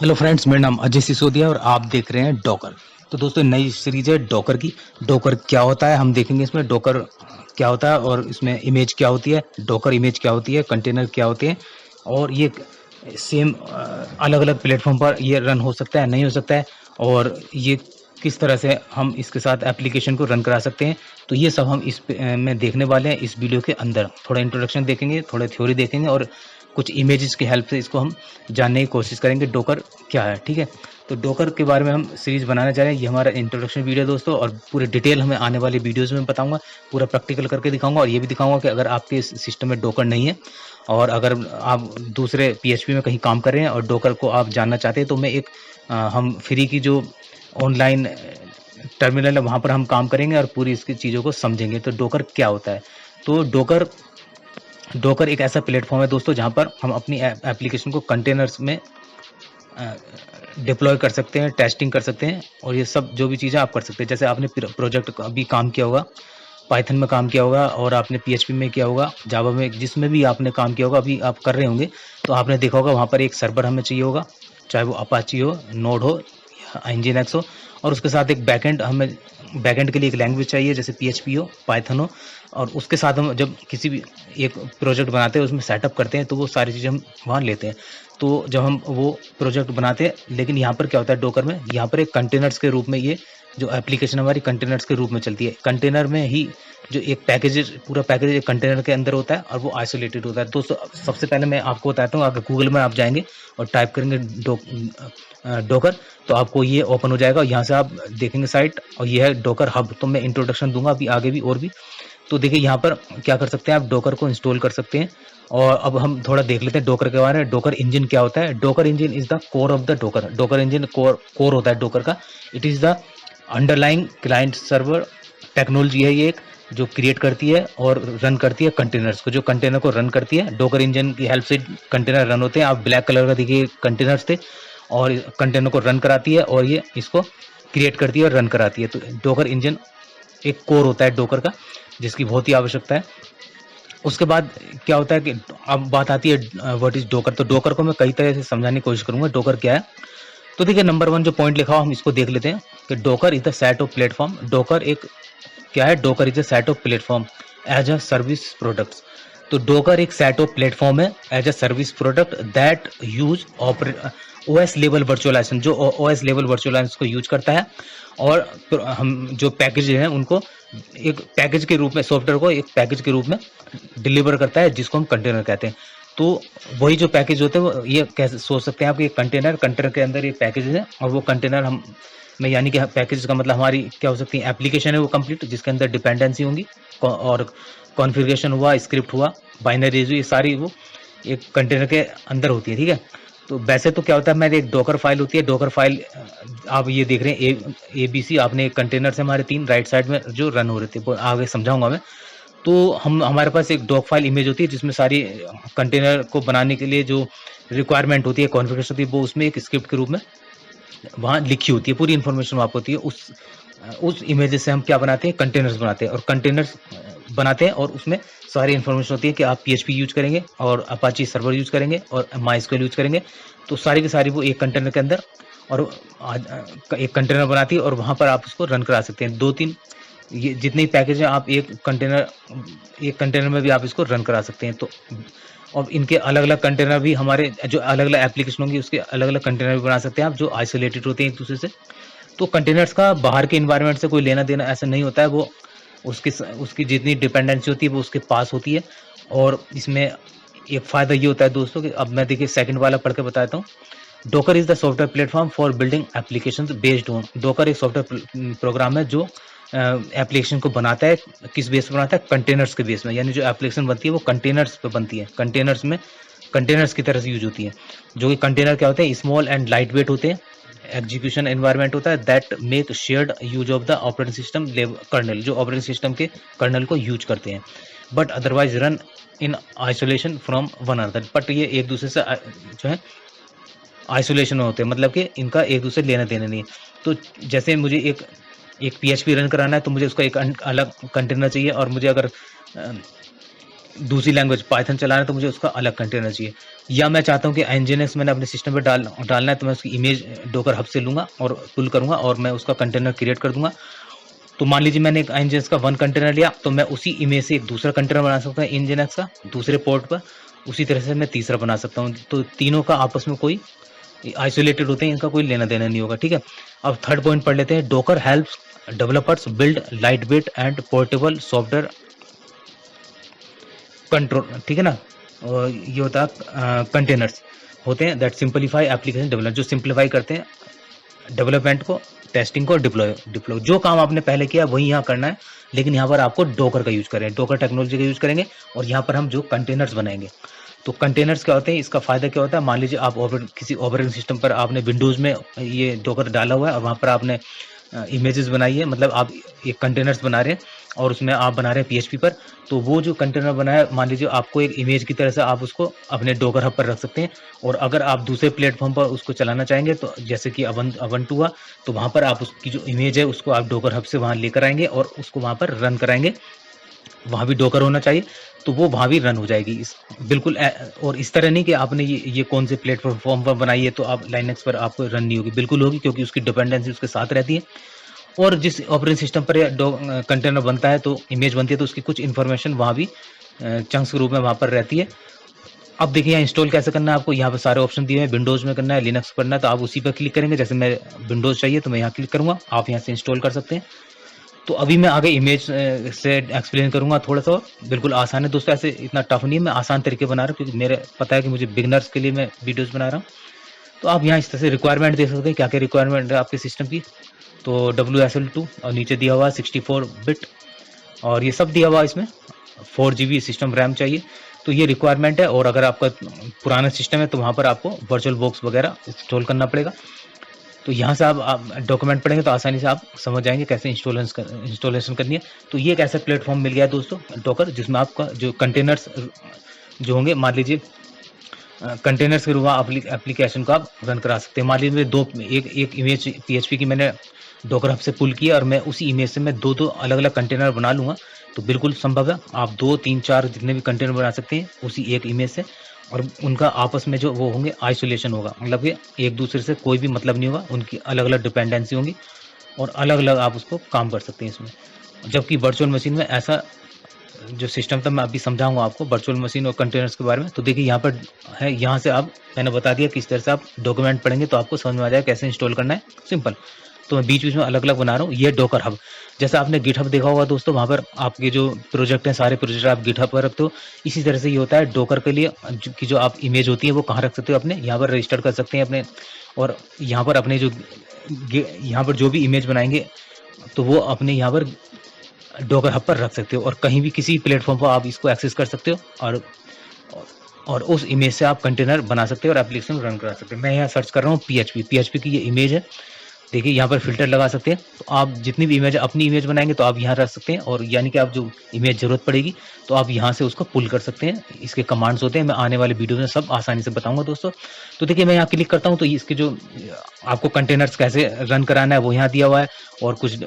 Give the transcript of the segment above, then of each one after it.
Hello friends, मेरा नाम अजय सिसोदिया और आप देख रहे हैं डॉकर। तो दोस्तों, नई सीरीज है डॉकर की। डॉकर क्या होता है हम देखेंगे इसमें। डॉकर क्या होता है और इसमें इमेज क्या होती है, डॉकर इमेज क्या होती है, कंटेनर क्या होते हैं, और ये सेम अलग अलग प्लेटफॉर्म पर ये रन हो सकता है, नहीं हो सकता है, और ये किस तरह से हम इसके साथ एप्लीकेशन को रन करा सकते हैं। तो ये सब हम में देखने वाले हैं इस वीडियो के अंदर। थोड़ा इंट्रोडक्शन देखेंगे, थोड़ा थ्योरी देखेंगे और कुछ इमेजेस की हेल्प से इसको हम जानने की कोशिश करेंगे डॉकर क्या है। ठीक है, तो डॉकर के बारे में हम सीरीज बनाना चाह रहे हैं। ये हमारा इंट्रोडक्शन वीडियो दोस्तों, और पूरे डिटेल हमें आने वाली वीडियोस में बताऊंगा, पूरा प्रैक्टिकल करके दिखाऊंगा, और ये भी दिखाऊंगा कि अगर आपके सिस्टम में डॉकर नहीं है और अगर आप दूसरे पीएचपी में कहीं काम कर रहे हैं और डॉकर को आप जानना चाहते हैं, तो मैं हम फ्री की जो ऑनलाइन टर्मिनल है वहाँ पर हम काम करेंगे और पूरी इसकी चीज़ों को समझेंगे। तो डॉकर क्या होता है। तो डॉकर एक ऐसा प्लेटफॉर्म है दोस्तों जहाँ पर हम अपनी एप्लीकेशन को कंटेनर्स में डिप्लॉय कर सकते हैं, टेस्टिंग कर सकते हैं, और ये सब जो भी चीज़ें आप कर सकते हैं। जैसे आपने प्रोजेक्ट अभी काम किया होगा, पाइथन में काम किया होगा, और आपने पीएचपी में किया होगा, जावा में, जिसमें भी आपने काम किया होगा, अभी आप कर रहे होंगे, तो आपने देखा होगा वहाँ पर एक सर्वर हमें चाहिए होगा, चाहे वो अपाची हो, नोड हो या nginx हो, और उसके साथ एक बैकएंड, हमें बैकएंड के लिए एक लैंग्वेज चाहिए, जैसे पीएचपी हो, पाइथन हो, और उसके साथ हम जब किसी भी एक प्रोजेक्ट बनाते हैं, उसमें सेटअप करते हैं, तो वो सारी चीज़ें हम वहाँ लेते हैं। तो जब हम वो प्रोजेक्ट बनाते हैं, लेकिन यहाँ पर क्या होता है डॉकर में, यहाँ पर एक कंटेनर्स के रूप में ये जो एप्लीकेशन हमारी कंटेनर्स के रूप में चलती है। कंटेनर में ही जो एक पैकेज, पूरा पैकेज एक कंटेनर के अंदर होता है और वो आइसोलेटेड होता है। तो सबसे पहले मैं आपको बताता हूँ, अगर गूगल में आप जाएंगे और टाइप करेंगे डॉकर, तो आपको ये ओपन हो जाएगा। यहाँ से आप देखेंगे साइट, और ये है डॉकर हब। तो मैं इंट्रोडक्शन दूंगा अभी आगे भी और भी। तो देखिए यहाँ पर क्या कर सकते हैं, आप डॉकर को इंस्टॉल कर सकते हैं। और अब हम थोड़ा देख लेते हैं डॉकर के बारे में। डॉकर इंजन क्या होता है। Docker engine is the core of the Docker. Docker engine core होता है डॉकर का। It is the underlying client server technology है ये एक, जो क्रिएट करती है और रन करती है कंटेनर्स को, जो कंटेनर को रन करती है। डॉकर इंजन की हेल्प से कंटेनर रन होते हैं। आप ब्लैक कलर का देखिए कंटेनर्स थे, और कंटेनर को रन कराती है, और ये इसको क्रिएट करती है और रन कराती है। तो डॉकर इंजन एक कोर होता है डॉकर का, जिसकी बहुत ही आवश्यकता है। उसके बाद क्या होता है कि अब बात आती है व्हाट इज डॉकर। तो डॉकर को मैं कई तरह से समझाने की कोशिश करूंगा डॉकर क्या है। तो देखिए, नंबर 1 जो पॉइंट लिखा हो हम इसको देख लेते हैं कि Docker is the set of platform. Docker एक क्या है, Docker is a set of platform as a service products. तो डॉकर एक सेट ऑफ प्लेटफॉर्म है as a service product that use OS level virtualization, जो ओएस लेवल वर्चुअलाइजेशन को use करता है, और हम जो पैकेज हैं उनको एक पैकेज के रूप में, सॉफ्टवेयर को एक पैकेज के रूप में डिलीवर करता है, जिसको हम कंटेनर कहते हैं। तो वही जो पैकेज होते हैं वो ये कैसे सोच सकते हैं आप कि कंटेनर के अंदर एक पैकेज है, और वो कंटेनर हम में, यानी कि पैकेज का मतलब हमारी क्या हो सकती है, एप्लीकेशन है वो कंप्लीट, जिसके अंदर डिपेंडेंसी होंगी, और कॉन्फ़िगरेशन हुआ, स्क्रिप्ट हुआ, बाइनरीज हुई, ये सारी वो एक कंटेनर के अंदर होती है। ठीक है, तो वैसे तो क्या होता है, मेरे एक डॉकर फाइल होती है। डॉकर फाइल आप ये देख रहे हैं ABC, आपने एक कंटेनर से हमारे 3 राइट साइड में जो रन हो रहे थे, वो आगे समझाऊंगा मैं। तो हम हमारे पास एक डॉक फाइल इमेज होती है, जिसमें सारी कंटेनर को बनाने के लिए जो रिक्वायरमेंट होती है, कॉन्फ़िगरेशन होती है, वो उसमें एक स्क्रिप्ट के रूप में वहाँ लिखी होती है, पूरी इन्फॉर्मेशन वहाँ पे होती है। उस इमेजेस से हम क्या बनाते हैं, कंटेनर्स बनाते हैं, और कंटेनर्स बनाते हैं, और उसमें सारी इन्फॉर्मेशन होती है कि आप PHP यूज करेंगे, और अपाची सर्वर यूज करेंगे, और MySQL यूज करेंगे। तो सारी की सारी वो एक कंटेनर के अंदर, और एक कंटेनर बनाती है, और वहाँ पर आप उसको रन करा सकते हैं। 2-3 ये जितने पैकेज हैं, आप एक कंटेनर में भी आप इसको रन करा सकते हैं। तो और इनके अलग अलग कंटेनर भी, हमारे जो अलग अलग एप्लीकेशन होंगी उसके अलग अलग कंटेनर भी बना सकते हैं आप, जो आइसोलेटेड होते हैं एक दूसरे से। तो कंटेनर्स का बाहर के इन्वायरमेंट से कोई लेना देना ऐसा नहीं होता है, वो उसकी जितनी डिपेंडेंसी होती है वो उसके पास होती है। और इसमें एक फ़ायदा ये होता है दोस्तों कि, अब मैं देखिए सेकंड वाला पढ़ के बताता हूँ। Docker is the software platform for building application based on. Docker एक सॉफ्टवेयर प्रोग्राम है जो एप्लीकेशन को बनाता है, किस बेस पे बनाता है, कंटेनर्स के बेस में। यानी जो एप्लीकेशन बनती है वो कंटेनर्स पे बनती है, कंटेनर्स में, कंटेनर्स की तरह से यूज होती है। जो कि कंटेनर क्या होते हैं, स्मॉल एंड लाइट वेट होते हैं। एग्जीक्यूशन एनवायरनमेंट होता है that make shared use of the operating system kernel, जो ऑपरेटिंग सिस्टम के कर्नल को यूज करते हैं, but otherwise run in isolation from one another. But ये एक दूसरे से जो है आइसोलेशन में होते हैं, मतलब कि इनका एक दूसरे लेना देना नहीं है। तो जैसे मुझे एक PHP रन कराना है, तो मुझे उसका एक अलग कंटेनर चाहिए, और मुझे अगर दूसरी लैंग्वेज पाइथन चलाना है तो मुझे उसका अलग कंटेनर चाहिए, या मैं चाहता हूँ कि nginx मैंने अपने सिस्टम पे डालना है तो मैं उसकी इमेज डोकर हब से लूँगा और पुल करूँगा और मैं उसका कंटेनर क्रिएट कर दूँगा। तो मान लीजिए मैंने एक nginx का 1 कंटेनर लिया, तो मैं उसी इमेज से एक दूसरा कंटेनर बना सकता हूँ nginx का दूसरे पोर्ट पर, उसी तरह से मैं तीसरा बना सकता हूँ। तो तीनों का आपस में कोई आइसोलेटेड होते हैं, इनका कोई लेना देना नहीं होगा, ठीक है। अब थर्ड पॉइंट पढ़ लेते हैं। Docker helps developers build light weight and portable software control, ठीक है ना। और ये होता है कंटेनर्स होते हैं दैट सिंपलीफाई एप्लीकेशन डेवलपमेंट, जो सिंपलीफाई करते हैं डेवलपमेंट को, टेस्टिंग को, डिप्लॉय जो काम आपने पहले किया वही यहाँ करना है, लेकिन यहाँ पर आपको डोकर का यूज करें, डोकर टेक्नोलॉजी का यूज करेंगे और यहाँ पर हम जो कंटेनर्स बनाएंगे। तो कंटेनर्स क्या होते हैं, इसका फायदा क्या होता है, मान लीजिए आप किसी ऑपरेटिंग सिस्टम पर आपने विंडोज में ये डोकर डाला हुआ है और वहाँ पर आपने इमेजेस बनाई है, मतलब आप एक कंटेनर्स बना रहे हैं और उसमें आप बना रहे हैं PHP पर, तो वो जो कंटेनर बनाया मान लीजिए आपको एक इमेज की तरह से आप उसको अपने डोकर हब पर रख सकते हैं। और अगर आप दूसरे प्लेटफॉर्म पर उसको चलाना चाहेंगे तो जैसे कि अवंटू हुआ, तो वहाँ पर आप उसकी जो इमेज है उसको आप डोकर हब से वहाँ लेकर आएंगे और उसको वहाँ पर रन कराएंगे, वहाँ भी डोकर होना चाहिए, तो वो वहाँ भी रन हो जाएगी बिल्कुल। और इस तरह नहीं कि आपने ये कौन से प्लेटफॉर्म पर बनाई है तो आप लाइनक्स पर आपको रन नहीं होगी, बिल्कुल होगी, क्योंकि उसकी डिपेंडेंसी उसके साथ रहती है। और जिस ऑपरेटिंग सिस्टम पर कंटेनर बनता है तो इमेज बनती है, तो उसकी कुछ इन्फॉर्मेशन वहाँ भी चंक्स के रूप में वहाँ पर रहती है। अब देखिए यहाँ इंस्टॉल कैसे करना है आपको, यहाँ पर सारे ऑप्शन दिए हैं, विंडोज में करना है, लिनक्स करना है, तो आप उसी पर क्लिक करेंगे। जैसे मैं विंडोज चाहिए तो मैं यहाँ क्लिक करूँगा, आप यहाँ से इंस्टॉल कर सकते हैं। तो अभी मैं आगे इमेज से एक्सप्लेन करूंगा थोड़ा सा, बिल्कुल आसान है दोस्तों, ऐसे इतना टफ नहीं है, मैं आसान तरीके बना रहा हूँ क्योंकि मेरे पता है कि मुझे बिगनर्स के लिए मैं वीडियोस बना रहा हूँ। तो आप यहाँ इस तरह से रिक्वायरमेंट देख सकते हैं, क्या क्या रिक्वायरमेंट है आपके सिस्टम की। तो WSL2 और नीचे दिया हुआ 64 बिट और ये सब दिया हुआ, इसमें 4 GB सिस्टम रैम चाहिए, तो ये रिक्वायरमेंट है। और अगर आपका पुराना सिस्टम है तो वहाँ पर आपको वर्चुअल बॉक्स वगैरह इंस्टॉल करना पड़ेगा। तो यहाँ से आप डॉक्यूमेंट पढ़ेंगे तो आसानी से आप समझ जाएंगे कैसे इंस्टॉलेशन करनी है। तो ये एक ऐसा प्लेटफॉर्म मिल गया है दोस्तों डॉकर, जिसमें आपका जो कंटेनर्स जो होंगे, मान लीजिए कंटेनर्स के रूप में एप्लीकेशन को आप रन करा सकते हैं। मान लीजिए एक इमेज PHP की मैंने डॉकर हब से पुल किया और मैं उसी इमेज से मैं दो अलग अलग कंटेनर बना लूँगा, तो बिल्कुल संभव है, आप 2, 3, 4 जितने भी कंटेनर बना सकते हैं उसी एक इमेज से, और उनका आपस में जो वो होंगे आइसोलेशन होगा, मतलब कि एक दूसरे से कोई भी मतलब नहीं होगा, उनकी अलग अलग डिपेंडेंसी होंगी और अलग अलग आप उसको काम कर सकते हैं इसमें। जबकि वर्चुअल मशीन में ऐसा जो सिस्टम था मैं अभी समझाऊंगा आपको वर्चुअल मशीन और कंटेनर्स के बारे में। तो देखिए यहाँ पर है, यहाँ से आप मैंने बता दिया किस तरह से आप डॉक्यूमेंट पढ़ेंगे तो आपको समझ में आ जाएगा कैसे इंस्टॉल करना है, सिंपल। तो मैं बीच बीच में अलग अलग बना रहा हूँ। ये डॉकर हब, जैसे आपने गिटहब देखा होगा दोस्तों, वहाँ पर आपके जो प्रोजेक्ट हैं सारे प्रोजेक्ट आप गिटहब पर रखते हो, इसी तरह से ये होता है डॉकर के लिए कि जो आप इमेज होती है वो कहाँ रख सकते हो, अपने यहाँ पर रजिस्टर कर सकते हैं अपने, और यहाँ पर अपने जो यहाँ पर जो भी इमेज बनाएंगे तो वो अपने यहाँ पर डॉकर हब पर रख सकते हो और कहीं भी किसी प्लेटफॉर्म पर आप इसको एक्सेस कर सकते हो और उस इमेज से आप कंटेनर बना सकते हो और एप्लीकेशन रन करा सकते हो। मैं यहाँ सर्च कर रहा हूँ PHP की ये इमेज है, देखिए यहाँ पर फिल्टर लगा सकते हैं। तो आप जितनी भी इमेज अपनी इमेज बनाएंगे तो आप यहाँ रख सकते हैं, और यानी कि आप जो इमेज जरूरत पड़ेगी तो आप यहाँ से उसको पुल कर सकते हैं। इसके कमांड्स होते हैं, मैं आने वाले वीडियो में सब आसानी से बताऊंगा दोस्तों। तो देखिए मैं यहाँ क्लिक करता हूँ तो इसके जो आपको कंटेनर्स कैसे रन कराना है वो यहाँ दिया हुआ है, और कुछ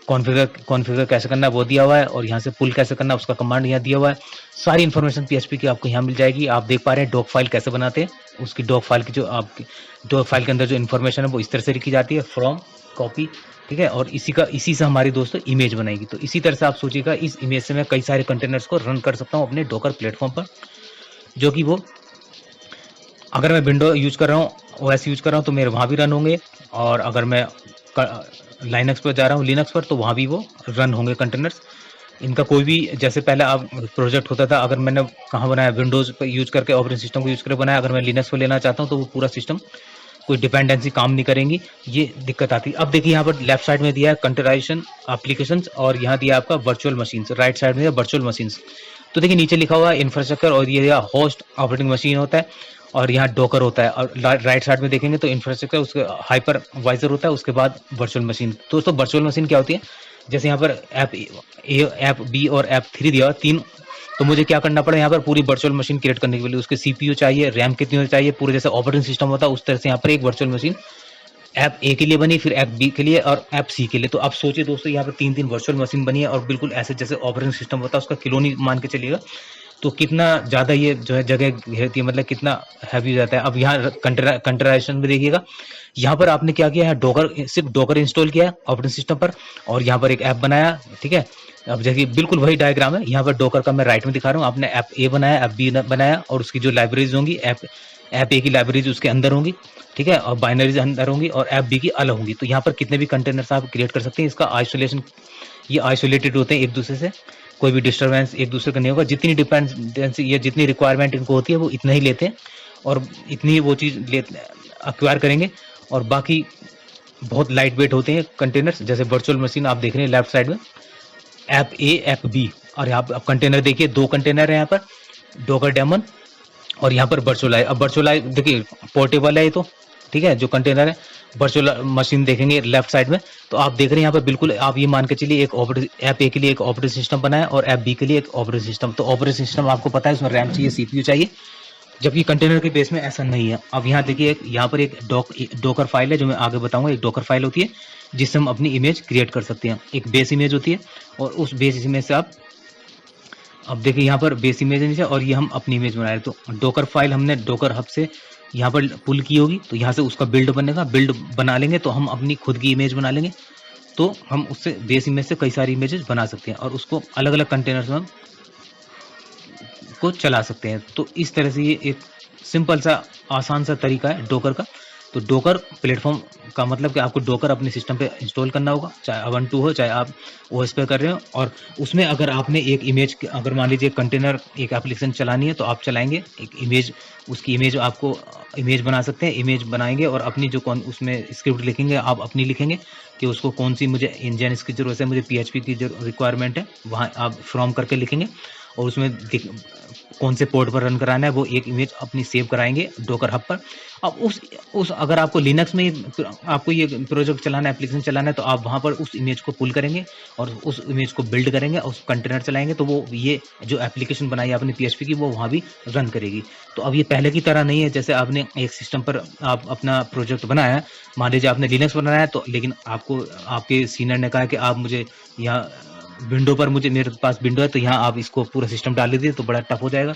कॉन्फ़िगर कैसे करना है वो दिया हुआ है, और यहाँ से पुल कैसे करना है उसका कमांड यहाँ दिया हुआ है। सारी इन्फॉर्मेशन PHP की आपको यहाँ मिल जाएगी। आप देख पा रहे हैं डॉक फाइल कैसे बनाते हैं, उसकी डॉक फाइल की जो आपकी डॉक फाइल के अंदर जो इन्फॉर्मेशन है वो इस तरह से लिखी जाती है, फ्रॉम कॉपी, ठीक है। और इसी से हमारी दोस्तों इमेज बनेगी। तो इसी तरह से आप सोचिएगा इस इमेज से मैं कई सारे कंटेनर्स को रन कर सकता हूँ अपने डॉकर प्लेटफॉर्म पर, जो कि वो अगर मैं विंडो यूज कर रहा हूँ, OS यूज कर रहा हूँ तो मेरे वहाँ भी रन होंगे, और अगर मैं लाइनक्स पर जा रहा हूँ लिनक्स पर तो वहाँ भी वो रन होंगे कंटेनर्स। इनका कोई भी, जैसे पहले आप प्रोजेक्ट होता था, अगर मैंने कहाँ बनाया विंडोज पर यूज करके ऑपरेटिंग सिस्टम को यूज करके बनाया, अगर मैं लिनक्स पर लेना चाहता हूँ तो वो पूरा सिस्टम कोई डिपेंडेंसी काम नहीं करेंगी, ये दिक्कत आती है। अब देखिए यहाँ पर लेफ्ट साइड में दिया है कंटेनराइजेशन एप्लीकेशंस, और यहाँ दिया आपका वर्चुअल मशीन्स, राइट साइड में वर्चुअल मशीन्स। तो देखिए नीचे लिखा हुआ है इंफ्रास्ट्रक्चर, और ये होस्ट ऑपरेटिंग मशीन होता है, और यहाँ डॉकर होता है, और राइट साइड में देखेंगे तो इंफ्रास्ट्रक्चर, उसके हाइपर वाइजर होता है, उसके बाद वर्चुअल मशीन। दोस्तों वर्चुअल मशीन क्या होती है, जैसे यहाँ पर ऐप बी और ऐप 3 दिया हुआ, 3, तो मुझे क्या करना पड़ा, यहाँ पर पूरी वर्चुअल मशीन क्रिएट करने के लिए उसके CPU चाहिए, रैम कितनी चाहिए, पूरे जैसे ऑपरेटिंग सिस्टम होता है उस तरह से यहाँ पर एक वर्चुअल मशीन ऐप A के लिए बनी, फिर ऐप B के लिए और ऐप C के लिए। तो आप सोचिए दोस्तों यहाँ पर 3 वर्चुअल मशीन बनी है, और बिल्कुल ऐसे जैसे ऑपरेटिंग सिस्टम होता है उसका क्लोन ही मान के चलिएगा। तो कितना ज़्यादा ये जो है जगह घेरती है, मतलब कितना हैवी हो जाता है। अब यहाँ कंटेनराइजेशन में देखिएगा, यहाँ पर आपने क्या किया है, डोकर, सिर्फ डोकर इंस्टॉल किया है ऑपरेटिंग सिस्टम पर, और यहाँ पर एक ऐप बनाया, ठीक है। अब देखिए बिल्कुल वही डायग्राम है, यहाँ पर डोकर का मैं राइट में दिखा रहा हूँ, आपने ऐप ए बनाया, ऐप बी बनाया, और उसकी जो लाइब्रेरीज होंगी, ऐप ए की लाइब्रेरीज उसके अंदर होंगी, ठीक है, और बाइनरीज अंदर होंगी, और ऐप बी की अलग होंगी। तो यहाँ पर कितने भी कंटेनर्स आप क्रिएट कर सकते हैं। इसका आइसोलेशन, ये आइसोलेटेड होते हैं एक दूसरे से, कोई भी डिस्टर्बेंस एक दूसरे का नहीं होगा। जितनी डिपेंडेंसी या जितनी रिक्वायरमेंट इनको होती है वो इतना ही लेते हैं, और इतनी वो चीज़ एक्वायर करेंगे। और बाकी बहुत लाइट वेट होते हैं कंटेनर्स, जैसे वर्चुअल मशीन आप देख रहे हैं लेफ्ट साइड में, ऐप ए ऐप बी, और यहाँ पर कंटेनर देखिए, 2 कंटेनर है यहाँ पर, डोकर डेमन, और यहाँ पर वर्चुअलाई। अब वर्चुअलाई देखिए पोर्टेबल है ये तो, ठीक है, जो कंटेनर है। वर्चुअल मशीन देखेंगे लेफ्ट साइड में, तो आप देख रहे हैं यहाँ पर बिल्कुल, आप ये मान के चलिए एक ऐप ए के लिए एक ऑपरेटिंग सिस्टम बनाया, और ऐप बी के लिए एक ऑपरेटिंग सिस्टम। तो ऑपरेटिंग सिस्टम आपको पता है उसमें रैम चाहिए, सीपीयू चाहिए, जबकि कंटेनर के बेस में ऐसा नहीं है। अब यहाँ देखिए, यहाँ पर एक डोकर फाइल है, जो मैं आगे बताऊंगा। एक डोकर फाइल होती है जिससे हम अपनी इमेज क्रिएट कर सकते हैं। एक बेस इमेज होती है, और उस बेस इमेज से आप, अब देखिए यहाँ पर बेस इमेज है नीचे, और ये हम अपनी इमेज बना रहे हैं। तो डोकर फाइल हमने डोकर हब से यहाँ पर पुल की होगी, तो यहाँ से उसका बिल्ड बनेगा, बिल्ड बना लेंगे तो हम अपनी खुद की इमेज बना लेंगे। तो हम उससे बेस इमेज से कई सारी इमेजेस बना सकते हैं, और उसको अलग अलग कंटेनर्स में हम को चला सकते हैं। तो इस तरह से ये एक सिंपल सा आसान सा तरीका है डोकर का। तो डोकर प्लेटफॉर्म का मतलब कि आपको डोकर अपने सिस्टम पे इंस्टॉल करना होगा, चाहे Ubuntu हो, चाहे आप ओएस पे कर रहे हो। और उसमें अगर आपने एक इमेज, अगर मान लीजिए कंटेनर एक एप्लीकेशन चलानी है, तो आप चलाएंगे एक इमेज, उसकी इमेज आपको इमेज बना सकते हैं, इमेज बनाएंगे, और अपनी जो उसमें स्क्रिप्ट लिखेंगे, आप अपनी लिखेंगे कि उसको कौन सी मुझे इंजन की जरूरत है, मुझे PHP की जो रिक्वायरमेंट है, वहाँ आप फ्रॉम करके लिखेंगे, और उसमें कौन से पोर्ट पर रन कराना है वो एक इमेज अपनी सेव कराएंगे डोकर हब पर। अब उस अगर आपको लिनक्स में आपको ये प्रोजेक्ट चलाना है, एप्लीकेशन चलाना है, तो आप वहाँ पर उस इमेज को पुल करेंगे, और उस इमेज को बिल्ड करेंगे, और उस कंटेनर चलाएंगे, तो वो ये जो एप्लीकेशन बनाई है आपने PHP की, वो वहाँ भी रन करेगी। तो अब ये पहले की तरह नहीं है, जैसे आपने एक सिस्टम पर आप अपना प्रोजेक्ट बनाया है, मान लीजिए आपने लिनक्स बनाया है, तो लेकिन आपको आपके सीनियर ने कहा कि आप मुझे यहाँ विंडो पर, मुझे मेरे पास विंडो है, तो यहाँ आप इसको पूरा सिस्टम डाल दीजिए, तो बड़ा टफ हो जाएगा।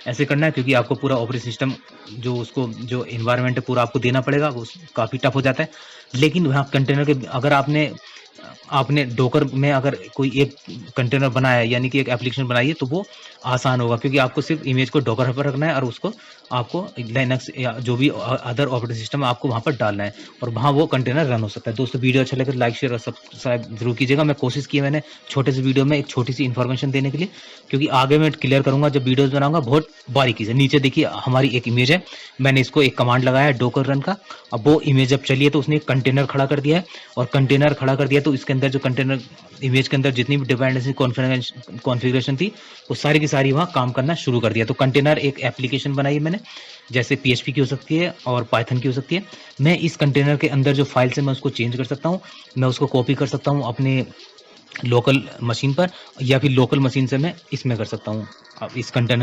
ऐसे करना है, क्योंकि आपको पूरा ऑपरेटिंग सिस्टम जो उसको जो एनवायरनमेंट है पूरा आपको देना पड़ेगा, वो काफ़ी टफ हो जाता है। लेकिन वहाँ कंटेनर के अगर आपने डोकर में अगर कोई एक कंटेनर बनाया है, यानी कि एक एप्लीकेशन बनाई है, तो वो आसान होगा, क्योंकि आपको सिर्फ इमेज को डोकर पर रखना है, और उसको आपको लिनक्स या जो भी अदर ऑपरेटिंग सिस्टम है आपको वहाँ पर डालना है, और वहाँ वो कंटेनर रन हो सकता है। दोस्तों वीडियो अच्छा लगे तो लाइक, शेयर और सब्सक्राइब जरूर कीजिएगा। मैं कोशिश की है मैंने छोटे से वीडियो में एक छोटी सी इन्फॉर्मेशन देने के लिए, क्योंकि आगे मैं क्लियर करूंगा जब वीडियोस बनाऊंगा बहुत बारीकी से। नीचे देखिए हमारी एक इमेज है, मैंने इसको एक कमांड लगाया है डोकर रन का। अब वो इमेज जब चली है तो उसने एक कंटेनर खड़ा कर दिया है, और कंटेनर खड़ा कर दिया तो इसके अंदर जो कंटेनर इमेज के अंदर जितनी भी डिपेंडेंसी कॉन्फ़िगरेशन थी, वो सारी की सारी वहाँ काम करना शुरू कर दिया। तो कंटेनर एक एप्लीकेशन बनाई है मैंने, जैसे PHP की हो सकती है और पाइथन की हो सकती है। मैं इस कंटेनर के अंदर जो फाइल्स है मैं उसको चेंज कर सकता हूँ, मैं उसको कॉपी कर सकता हूँ अपने लोकल मशीन पर, या फिर लोकल मशीन से मैं इसमें कर सकता हूँ अब इस कंटेनर